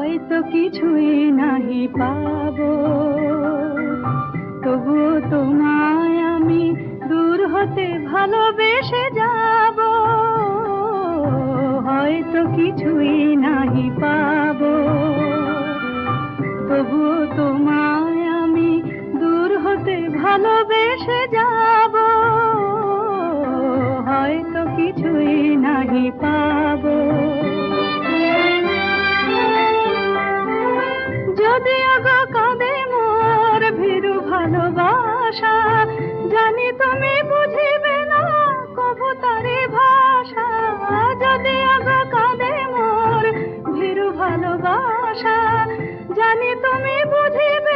হয়তো কিছুই নাহি পাবো, তবুও তোমায় আমি দূর হতে ভালোবেসে যাব। হয়তো কিছুই নাহি পাবো, তবুও তোমায় আমি দূর হতে ভালোবেসে যাব। হয়তো কিছুই নাহি পাবো। যদিও গো কাঁদে মোর ভীরু ভালোবাসা, জানি তুমি বুঝিবে না কভু তারে ভাষা। যদিও গো কাঁদে মোর ভীরু ভালোবাসা, জানি তুমি বুঝিবে